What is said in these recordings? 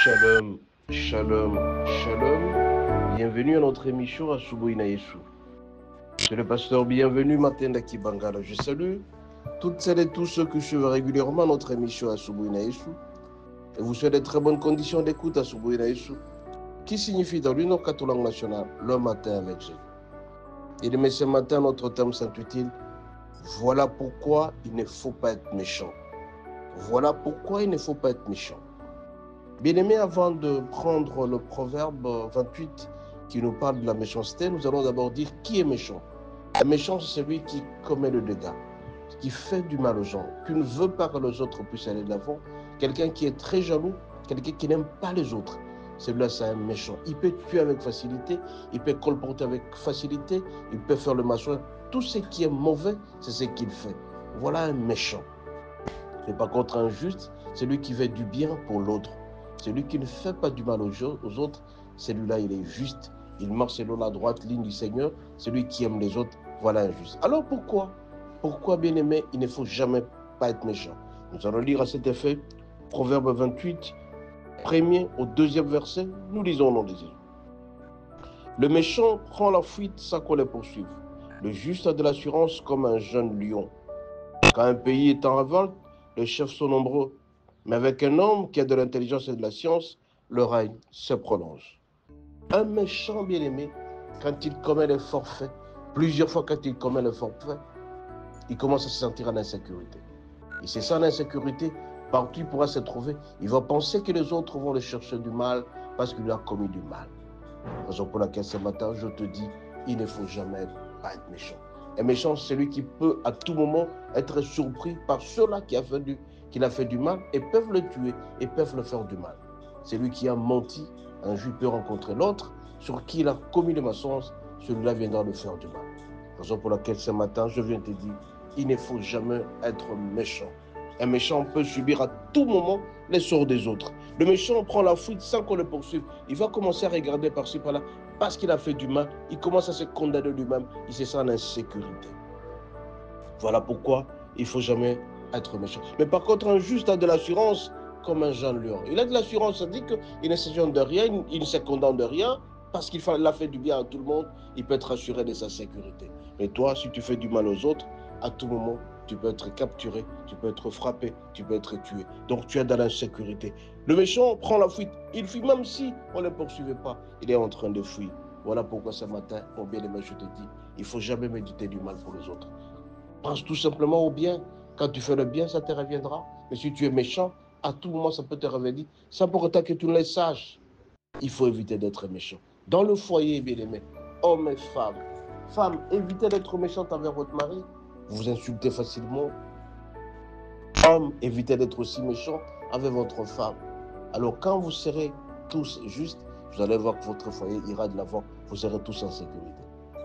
Shalom, shalom, shalom. Bienvenue à notre émission Asubuhi na Yesu. C'est le pasteur Bienvenue Matenda Kibangala. Je salue toutes celles et tous ceux qui suivent régulièrement notre émission Asubuhi na Yesu. Et vous souhaitez de très bonnes conditions d'écoute à Asubuhi na Yesu, qui signifie dans l'Union catholique nationale le matin avec Jésus. Et mais ce matin, notre thème s'intitule Voilà pourquoi il ne faut pas être méchant. Voilà pourquoi il ne faut pas être méchant. Bien-aimés, avant de prendre le proverbe 28 qui nous parle de la méchanceté, nous allons d'abord dire qui est méchant. Un méchant, c'est celui qui commet le dégât, qui fait du mal aux gens, qui ne veut pas que les autres puissent aller de l'avant, quelqu'un qui est très jaloux, quelqu'un qui n'aime pas les autres. Celui-là, c'est un méchant. Il peut tuer avec facilité, il peut colporter avec facilité, il peut faire le machin. Tout ce qui est mauvais, c'est ce qu'il fait. Voilà un méchant. Et par contre, un juste, c'est lui qui fait du bien pour l'autre. Celui qui ne fait pas du mal aux autres, celui-là, il est juste. Il marche selon la droite ligne du Seigneur. Celui qui aime les autres, voilà un juste. Alors pourquoi, bien-aimé, il ne faut jamais pas être méchant? Nous allons lire à cet effet Proverbe 28, premier au deuxième verset. Nous lisons au nom de Jésus. Le méchant prend la fuite sans qu'on le poursuive. Le juste a de l'assurance comme un jeune lion. Quand un pays est en révolte, les chefs sont nombreux. Mais avec un homme qui a de l'intelligence et de la science, le règne se prolonge. Un méchant bien-aimé, quand il commet les forfaits, plusieurs fois quand il commet le forfait, il commence à se sentir en insécurité. Et c'est ça l'insécurité, partout il pourra se trouver. Il va penser que les autres vont le chercher du mal parce qu'il a commis du mal. Raison pour laquelle ce matin, je te dis, il ne faut jamais pas être méchant. Un méchant, c'est celui qui peut à tout moment être surpris par ceux-là qui a fait du mal et peuvent le tuer et peuvent le faire du mal. C'est lui qui a menti, un juif peut rencontrer l'autre, sur qui il a commis le mensonge, celui-là viendra le faire du mal. Raison pour laquelle ce matin, je viens te dire, il ne faut jamais être méchant. Un méchant peut subir à tout moment les sorts des autres. Le méchant prend la fuite sans qu'on le poursuive. Il va commencer à regarder par-ci, par-là. Parce qu'il a fait du mal, il commence à se condamner lui-même. Il se sent en insécurité. Voilà pourquoi il ne faut jamais être méchant. Mais par contre, un juste a de l'assurance comme un jeune lion. Il a de l'assurance, ça dit qu'il ne se gêne de rien, il ne se condamne de rien, parce qu'il a fait du bien à tout le monde, il peut être assuré de sa sécurité. Mais toi, si tu fais du mal aux autres, à tout moment, tu peux être capturé, tu peux être frappé, tu peux être tué. Donc tu es dans l'insécurité. Le méchant prend la fuite. Il fuit même si on ne le poursuivait pas. Il est en train de fuir. Voilà pourquoi ce matin, mon bien-aimé, je te dis, il ne faut jamais méditer du mal pour les autres. Pense tout simplement au bien. Quand tu fais le bien, ça te reviendra. Mais si tu es méchant, à tout moment, ça peut te revenir. Ça pour autant que tu ne le saches. Il faut éviter d'être méchant. Dans le foyer, bien-aimé, hommes et femmes. Femmes, évitez d'être méchante envers votre mari. Vous vous insultez facilement. Hommes, évitez d'être aussi méchant avec votre femme. Alors, quand vous serez tous justes, vous allez voir que votre foyer ira de l'avant. Vous serez tous en sécurité.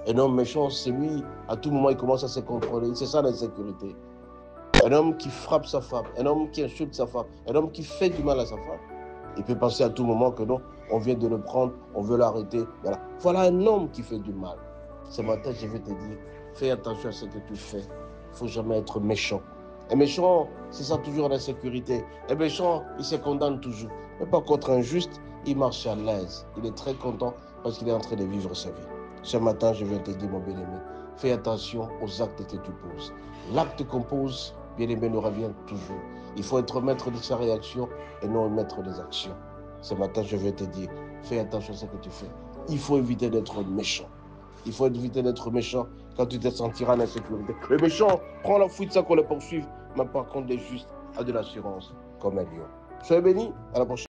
Un homme méchant, c'est lui, à tout moment, il commence à se contrôler. C'est ça l'insécurité. Un homme qui frappe sa femme, un homme qui insulte sa femme, un homme qui fait du mal à sa femme. Il peut penser à tout moment que non, on vient de le prendre, on veut l'arrêter. Voilà un homme qui fait du mal. Ce matin, je vais te dire, fais attention à ce que tu fais. Il ne faut jamais être méchant. Un méchant, c'est ça toujours l'insécurité. Un méchant, il se condamne toujours. Mais par contre, un juste, il marche à l'aise. Il est très content parce qu'il est en train de vivre sa vie. Ce matin, je viens te dire, mon bien-aimé, fais attention aux actes que tu poses. L'acte qu'on pose, bien-aimé, nous revient toujours. Il faut être maître de sa réaction et non maître des actions. Ce matin, je vais te dire, fais attention à ce que tu fais. Il faut éviter d'être méchant. Il faut éviter d'être méchant quand tu te sentiras en insécurité. Le méchant prend la fuite sans qu'on le poursuive, mais par contre, le juste a de l'assurance comme un lion. Soyez bénis, à la prochaine.